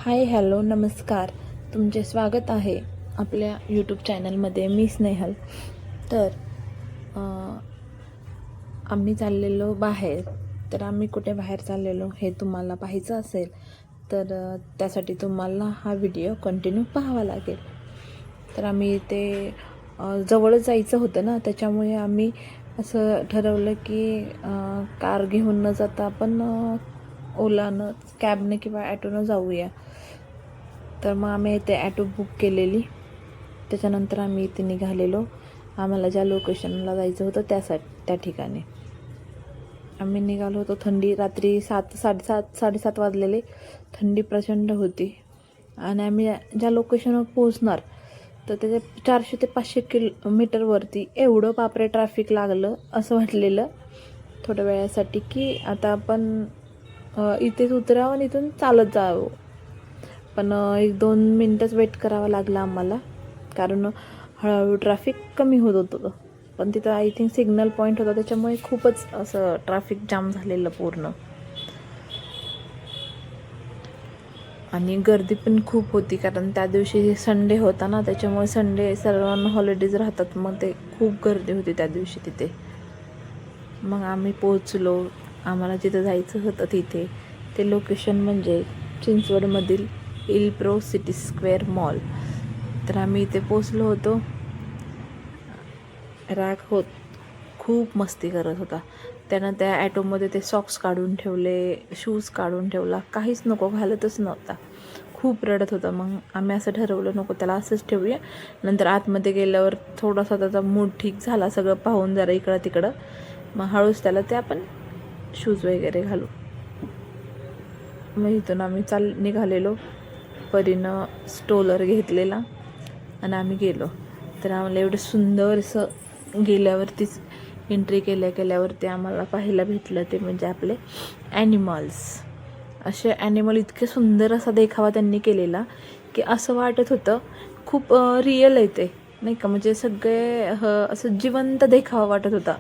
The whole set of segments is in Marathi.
हाय हॅलो नमस्कार. तुमचे स्वागत आहे आपल्या यूट्यूब चॅनलमध्ये. मी स्नेहल. तर आम्ही चाललेलो बाहेर. तर आम्ही कुठे बाहेर चाललेलो हे तुम्हाला पाहायचं असेल तर त्यासाठी तुम्हाला हा व्हिडिओ कंटिन्यू पाहावा लागेल. तर आम्ही इथे जवळच जायचं होतं ना, त्याच्यामुळे आम्ही असं ठरवलं की कार घेऊन न जाता आपण ओलानं, कॅबने किंवा ॲटोनं जाऊया. तर मग आम्ही इथे ॲटो बुक केलेली. त्याच्यानंतर आम्ही इथे निघालेलो. आम्हाला ज्या लोकेशनला जायचं होतं त्या ठिकाणी आम्ही निघालो होतो. थंडी, रात्री 7:30 वाजलेले. थंडी प्रचंड होती आणि आम्ही ज्या लोकेशनवर पोहोचणार तर त्याच्या 400 ते 500 किलोमीटरवरती एवढं बापरे ट्रॅफिक लागलं. असं वाटलेलं थोड्या वेळासाठी की आता आपण इथेच उतरावं आणि इथून चालत जावं. पण 1-2 मिनटंच वेट करावं लागलं आम्हाला, कारण हळूहळू ट्रॅफिक कमी होत होतं. पण तिथं आय थिंक सिग्नल पॉईंट होता, त्याच्यामुळे खूपच असं ट्रॅफिक जाम झालेलं पूर्ण. आणि गर्दी पण खूप होती, कारण त्या दिवशी संडे होता ना, त्याच्यामुळे संडे सर्वांना हॉलिडेज राहतात. मग ते खूप गर्दी होती त्या दिवशी तिथे. मग आम्ही पोहोचलो. आम्हाला जिथं जायचं होतं तिथे. ते लोकेशन म्हणजे चिंचवडमधील इलप्रो सिटी स्क्वेअर मॉल. तर आम्ही इथे पोचलो होतो. राग खूप मस्ती करत होता. त्यानं त्या ॲटोमध्ये ते सॉक्स काढून ठेवले, शूज काढून ठेवला, काहीच नको, घालतच नव्हता. खूप रडत होता. मग आम्ही असं ठरवलं नको, त्याला असंच ठेवूया. नंतर आतमध्ये गेल्यावर थोडासा त्याचा मूड ठीक झाला, सगळं पाहून जरा इकडं तिकडं, मग हळूच त्याला ते आपण शूज वगैरे घालू. मग इथून आम्ही निघालेलो. परीनं स्टोलर घेतलेला आणि आम्ही गेलो. तर आम्हाला एवढं सुंदर असं गेल्यावरतीच एंट्री केल्यावरती आम्हाला पाहायला भेटलं ते म्हणजे आपले ॲनिमल्स. असे ॲनिमल इतके सुंदर असा देखावा त्यांनी केलेला की असं वाटत होतं खूप रिअल आहे ते, नाही का. म्हणजे सगळे असं जिवंत देखावा वाटत होता.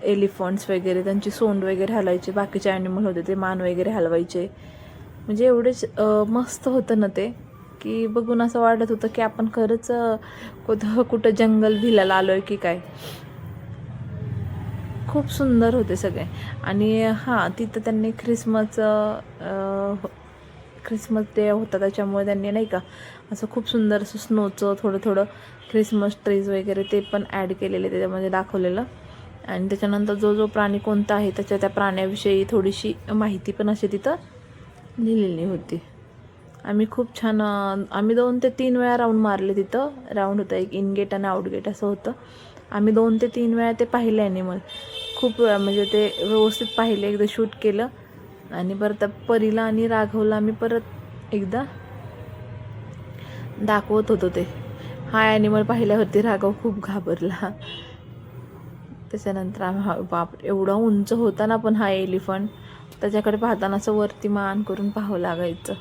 एलिफंट्स वगैरे त्यांची सोंड वगैरे हलवायचे, बाकीचे ॲनिमल होते ते मान वगैरे हलवायचे. म्हणजे एवढेच मस्त होतं ना ते, की बघून असं वाटत होतं की आपण खरंच कुठं जंगल भिलाला आलो आहे की काय. खूप सुंदर होते सगळे. आणि हां, तिथं त्यांनी क्रिसमस डे होता, त्याच्यामुळे त्यांनी नाही का असं खूप सुंदर असं स्नोचं थोडं क्रिसमस ट्रीज वगैरे ते पण ॲड केलेले, त्याच्यामध्ये दाखवलेलं. आणि त्याच्यानंतर जो प्राणी कोणता आहे त्या प्राण्याविषयी थोडीशी माहिती पण अशी तिथं लिहिलेली होती. आम्ही खूप छान आम्ही 2 ते 3 वेळा राऊंड मारले तिथं. राऊंड होतं, एक इन गेट आणि आउट गेट असं होतं. आम्ही 2 ते 3 वेळा ते पाहिले ॲनिमल. खूप वेळा म्हणजे ते व्यवस्थित पाहिले, एकदा शूट केलं आणि परत परीला आणि राघवला आम्ही परत एकदा दाखवत होतो ते. हा ॲनिमल पाहिल्यावरती राघव खूप घाबरला. त्याच्यानंतर आम्ही बाप, एवढा उंच होता ना पण हा एलिफंट, त्याच्याकडे पाहताना असं वरती मान करून पाहावं लागायचं.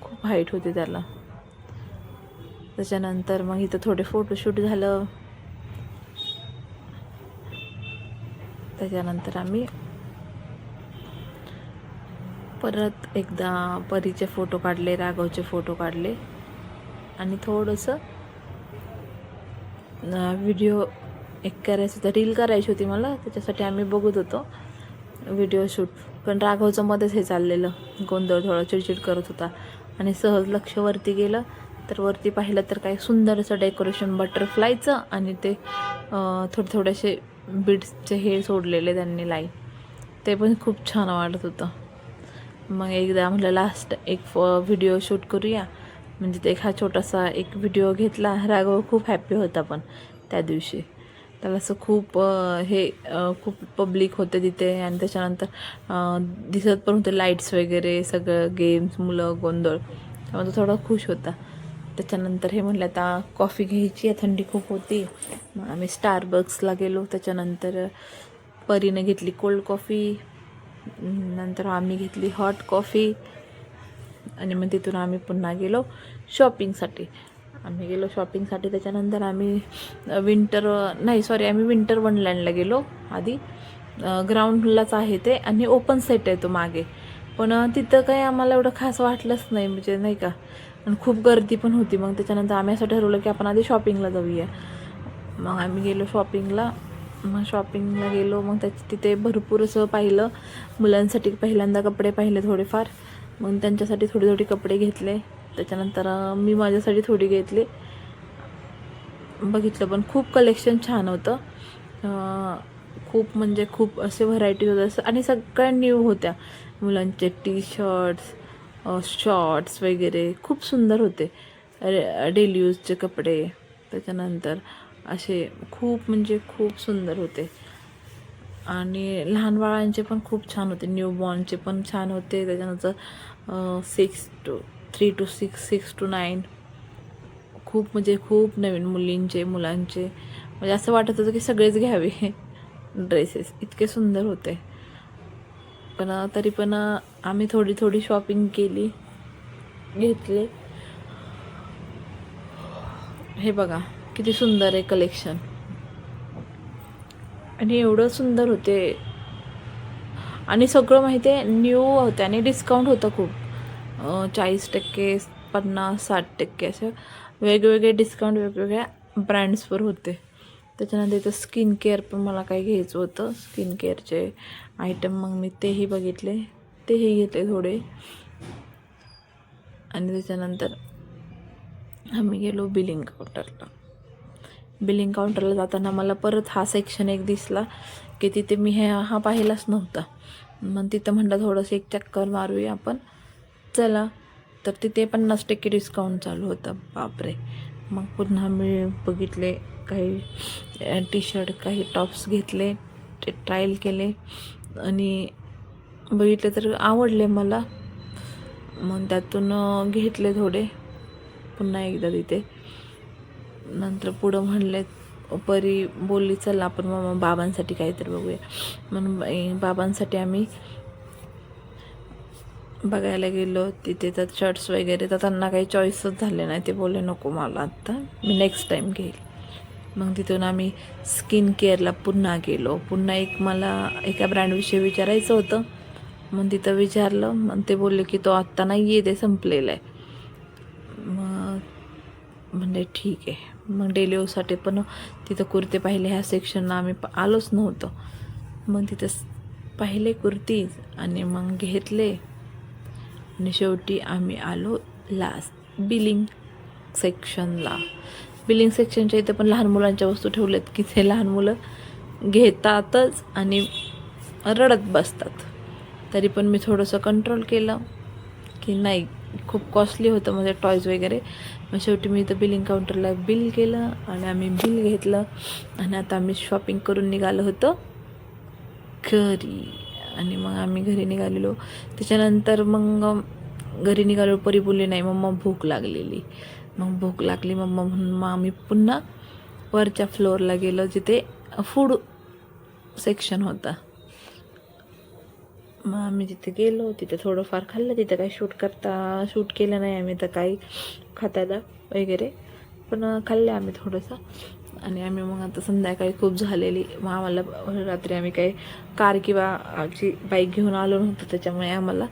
खूप हाईट होती त्याला. त्याच्यानंतर मग इथं थोडे फोटोशूट झालं. त्याच्यानंतर आम्ही परत एकदा परीचे फोटो काढले, राघवचे फोटो काढले आणि थोडंसं व्हिडिओ एक करायचं होतं, रील करायची होती मला, त्याच्यासाठी आम्ही बघत होतो व्हिडिओ शूट. पण राघवचं मध्येच हे चाललेलं गोंधळ, थोडा चिडचिड करत होता. आणि सहज लक्ष वरती गेलं तर वरती पाहिलं तर काय सुंदर असं डेकोरेशन बटरफ्लायचं आणि ते थोडेसे बीड्सचे हे सोडलेले त्यांनी लाईन, ते पण खूप छान वाटत होतं. मग एकदा म्हटलं लास्ट एक व्हिडिओ शूट करूया, म्हणजे ते हा छोटासा एक व्हिडिओ घेतला. राघव खूप हॅप्पी होता पण त्या दिवशी. त्याला असं खूप खूप पब्लिक होते तिथे आणि त्याच्यानंतर दिसत पण होते लाईट्स वगैरे सगळं, गेम्स, मुलं, गोंधळ, त्यामुळे तो थोडा खुश होता. त्याच्यानंतर हे म्हटलं आता कॉफी घ्यायची आहे, थंडी खूप होती. मग आम्ही स्टारबक्सला गेलो. त्याच्यानंतर परीने घेतली कोल्ड कॉफी, नंतर आम्ही घेतली हॉट कॉफी आणि मग तिथून आम्ही पुन्हा गेलो शॉपिंगसाठी. त्याच्यानंतर आम्ही आम्ही विंटर वंडरलँडला गेलो. आधी ग्राउंडलाच आहे ते आणि ओपन सेट आहे तो मागे. पण तिथं काही आम्हाला एवढं खास वाटलंच नाही, म्हणजे नाही का. आणि खूप गर्दी पण होती. मग त्याच्यानंतर आम्ही असं ठरवलं की आपण आधी शॉपिंगला जाऊया. मग आम्ही गेलो शॉपिंगला. मग शॉपिंगला गेलो. मग तिथे भरपूर असं पाहिलं. मुलांसाठी पहिल्यांदा कपडे पाहिले थोडेफार. मग त्यांच्यासाठी थोडी थोडी कपडे घेतले. त्याच्यानंतर मी माझ्यासाठी थोडी घेतली. बघितलं पण खूप कलेक्शन छान होतं. खूप म्हणजे खूप असे व्हरायटीज होत्या आणि सगळ्या न्यू होत्या. मुलांचे टी शर्ट्स, शॉर्ट्स वगैरे खूप सुंदर होते. डेली यूजचे कपडे. त्याच्यानंतर असे खूप म्हणजे खूप सुंदर होते. आणि लहान बाळांचे पण खूप छान होते. न्यू बॉर्नचे पण छान होते. त्याच्यानंतर 3 to 6 to 9 खूप म्हणजे खूप नवीन मुलींचे, मुलांचे, म्हणजे असं वाटत होतं की सगळेच घ्यावे ड्रेसेस, इतके सुंदर होते. पण तरी पण आम्ही थोडी थोडी शॉपिंग केली, घेतले. हे बघा किती सुंदर आहे कलेक्शन, आणि एवढं सुंदर होते. आणि सगळं माहिती आहे न्यू होते आणि डिस्काउंट होतं खूप. 40%, 50%, 60% असे वेगवेगळे डिस्काउंट वेगवेगळ्या ब्रँड्सवर होते. त्याच्यानंतर इथं स्किन केअर पण मला काही घ्यायचं होतं, स्किन केअरचे आयटम. मग मी तेही बघितले, तेही घेतले थोडे. आणि त्याच्यानंतर आम्ही गेलो बिलिंग काउंटरला. बिलिंग काउंटरला जाताना मला परत हा सेक्शन एक दिसला की तिथे मी हा पाहिलाच नव्हता. मग तिथं म्हटलं थोडंसं एक चक्कर मारूया आपण, चला. तर तिथे 50% डिस्काउंट चालू होतं. बापरे. मग पुन्हा मी बघितले काही टी शर्ट, काही टॉप्स घेतले, ते ट्रायल केले आणि बघितले तर आवडले मला. मग त्यातून घेतले थोडे पुन्हा एकदा तिथे. नंतर पुढं म्हणले, परी बोलली चला आपण मग बाबांसाठी काहीतरी बघूया. म्हणून बाबांसाठी आम्ही बघायला गेलो. तिथे तर शर्ट्स वगैरे तर त्यांना काही चॉईसच झाले नाही. ते बोलले नको मला आत्ता, मी नेक्स्ट टाईम घेईल. मग तिथून आम्ही स्किन केअरला पुन्हा गेलो. पुन्हा मला एका ब्रँडविषयी विचारायचं होतं. मग तिथं विचारलं. मग ते बोलले की तो आत्ता नाही आहे, ते संपलेलं आहे. मग म्हणजे ठीक आहे. मग डेली यूजसाठी पण तिथं कुर्ते पाहिले. ह्या सेक्शनला आम्ही आलोच नव्हतो. मग तिथं पाहिले कुर्तीज आणि मग घेतले. आणि शेवटी आम्ही आलो लास्ट बिलिंग सेक्शनला. बिलिंग सेक्शनच्या इथं पण लहान मुलांच्या वस्तू ठेवल्यात की ते लहान मुलं घेतातच आणि रडत बसतात. तरी पण मी थोडंसं कंट्रोल केलं की नाही, खूप कॉस्टली होतं म्हणजे टॉयज वगैरे. मग शेवटी मी इथं बिलिंग काउंटरला बिल केलं आणि आम्ही बिल घेतलं. आणि आता आम्ही शॉपिंग करून निघालो होतो घरी. आणि मग आम्ही घरी निघालेलो. त्याच्यानंतर मग घरी निघालो. परी बोलली नाही मम्मा भूक लागलेली. मग भूक लागली मम्मा म्हणून मग आम्ही पुन्हा वरच्या फ्लोअरला गेलो जिथे फूड सेक्शन होता. मग आम्ही तिथे गेलो. तिथे थोडंफार खाल्लं. तिथं काही शूट केलं नाही आम्ही तर काही खाताना वगैरे, पण खाल्ले आम्ही थोडंसं. आणि आम्ही मग आता संध्याकाळी खूप झालेली. मग आम्हाला रात्री आम्ही काही कार किंवा आमची बाईक घेऊन आलो नव्हतो, त्याच्यामुळे आम्हाला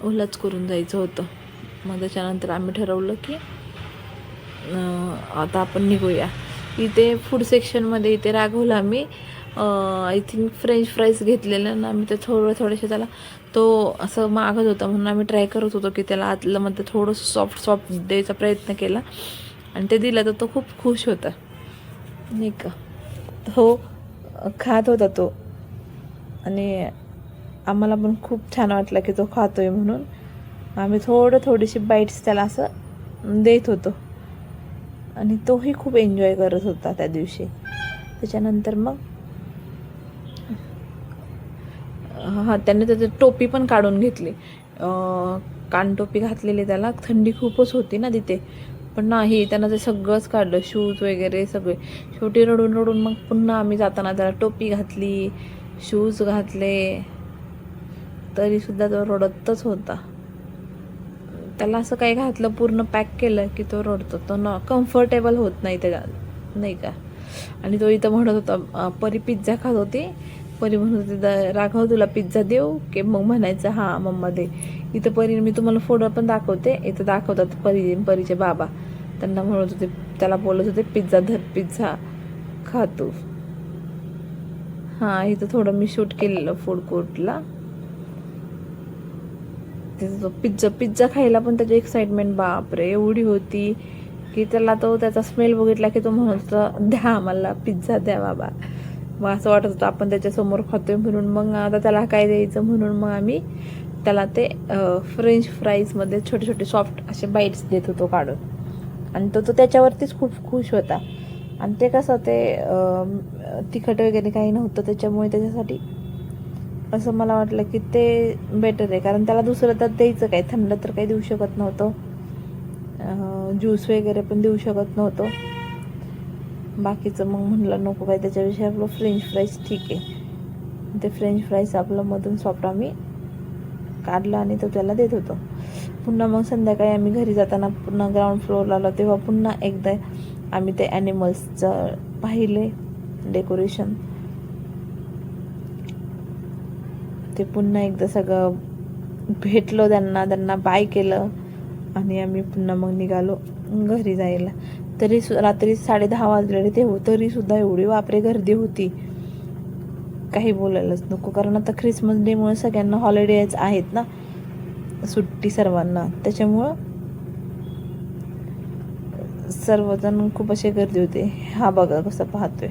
ओलाच करून जायचं होतं. मग त्याच्यानंतर आम्ही ठरवलं की आता आपण निघूया. इथे फूड सेक्शनमध्ये इथे राघवला आम्ही आय थिंक फ्रेंच फ्राईज घेतलेलं ना. आम्ही ते थोडेसे त्याला तो असं मागत होता म्हणून आम्ही ट्राय करत होतो की त्याला आतलं मध्ये थोडंसं सॉफ्ट द्यायचा प्रयत्न केला. आणि ते दिलं तर तो खूप खुश होता नाही का. हो, खात होता तो. आणि आम्हाला पण खूप छान वाटलं की तो खातोय म्हणून. आम्ही थोडीशी बाईट्स त्याला असं देत होतो. आणि तोही खूप एन्जॉय करत होता त्या दिवशी. त्याच्यानंतर मग त्याने त्याची टोपी पण काढून घेतली. कानटोपी घातलेली त्याला. थंडी खूपच होती ना तिथे. पण नाही, त्यानं ते सगळंच काढलं, शूज वगैरे सगळे. शेवटी रडून मग पुन्हा आम्ही जाताना त्याला टोपी घातली, शूज घातले, तरीसुद्धा तो रडतच होता. त्याला असं काही घातलं, पूर्ण पॅक केलं की तो रडतो. तो कम्फर्टेबल होत नाही त्याला नाही का. आणि तो इथं म्हणत होता, परी पिझ्झा खात होती परी म्हणत होती राघव तुला पिझ्झा देऊ की मग म्हणायचं हां मम्मा दे. इथं परी मी तुम्हाला फोटो पण दाखवते. इथं दाखवतात परीचे बाबा त्यांना म्हणत होते, त्याला बोलत होते पिझ्झा धर, पिझ्झा खा तू. हां इथं थोडं मी शूट केलेलं फूड कोर्टला. तिथं तो पिझ्झा खायला पण त्याची एक्साइटमेंट बापरे एवढी होती की त्याचा स्मेल बघितला की तो म्हणत होता द्या आम्हाला पिझ्झा द्या बाबा. मग असं वाटत होतं आपण त्याच्यासमोर खातोय म्हणून. मग आता त्याला काय द्यायचं म्हणून मग आम्ही त्याला ते फ्रेंच फ्राईजमध्ये छोटे छोटे सॉफ्ट असे बाईट्स देत होतो काढून. आणि तो त्याच्यावरतीच खूप खुश होता. आणि ते कसं ते तिखट वगैरे काही नव्हतं त्याच्यामुळे त्याच्यासाठी असं मला वाटलं की ते बेटर आहे. कारण त्याला दुसरं तर द्यायचं काय, थंड तर काही देऊ शकत नव्हतं, ज्यूस वगैरे पण देऊ शकत नव्हतो बाकीचं. मग म्हणलं नको काय त्याच्याविषयी आपलं फ्रेंच फ्राईज ठीक आहे. ते फ्रेंच फ्राईज आपलं मधून सॉफ्ट आम्ही काढलं आणि तो त्याला देत होतो. पुन्हा मग संध्याकाळी आम्ही घरी जाताना पुन्हा ग्राउंड फ्लोअरला आलो तेव्हा पुन्हा एकदा आम्ही ते ॲनिमल्सचं पाहिले डेकोरेशन. ते पुन्हा एकदा सगळं भेटलो त्यांना बाय केलं आणि आम्ही पुन्हा मग निघालो घरी जायला. तरी रात्री 10:30 वाजलेले तरीसुद्धा एवढी बापरे गर्दी होती काही बोलायलाच नको. कारण आता ख्रिसमस डेमुळे सगळ्यांना हॉलिडेज आहेत ना, सुट्टी सर्वांना, त्याच्यामुळं सर्वजण खूप असे गर्दी होते. हा बघा कसं पाहतोय,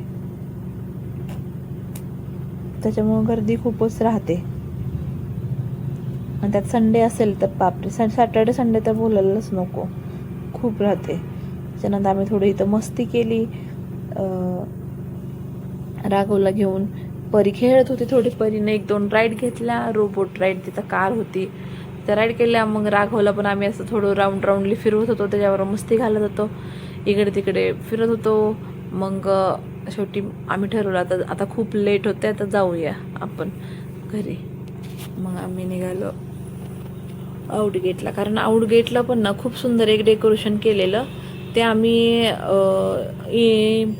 त्याच्यामुळं गर्दी खूपच राहते. आणि त्यात संडे असेल तर बापरे, सॅटर्डे संडे तर बोलायलाच नको, खूप राहते. त्याच्यानंतर आम्ही थोडी इथं मस्ती केली राघवला घेऊन. परी खेळत होती थोडी, परीने 1-2 राईड घेतल्या, रोबोट राईड तिथं कार होती त्या राईड केल्या. मग राघवला पण आम्ही असं थोडं राऊंडली फिरवत होतो, त्याच्यावर मस्ती घालत होतो, इकडे तिकडे फिरत होतो. मग शेवटी आम्ही ठरवलं आता खूप लेट होते, आता जाऊया आपण घरी. मग आम्ही निघालो आउटगेटला. कारण आउटगेटला पण ना खूप सुंदर एक डेकोरेशन केलेलं, ते आम्ही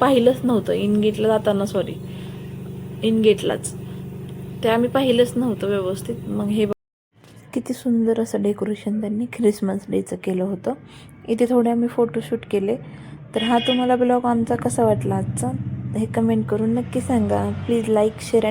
पाहिलंच नव्हतं. इनगेटलाच ते आम्ही पाहिलंच नव्हतं व्यवस्थित. मग हे किती सुंदर असं डेकोरेशन त्यांनी ख्रिसमस डेचं केलं होतं. इथे थोडे आम्ही फोटोशूट केले. तर हा तुम्हाला ब्लॉग आमचा कसा वाटला आजचा हे कमेंट करून नक्की सांगा. Please like, share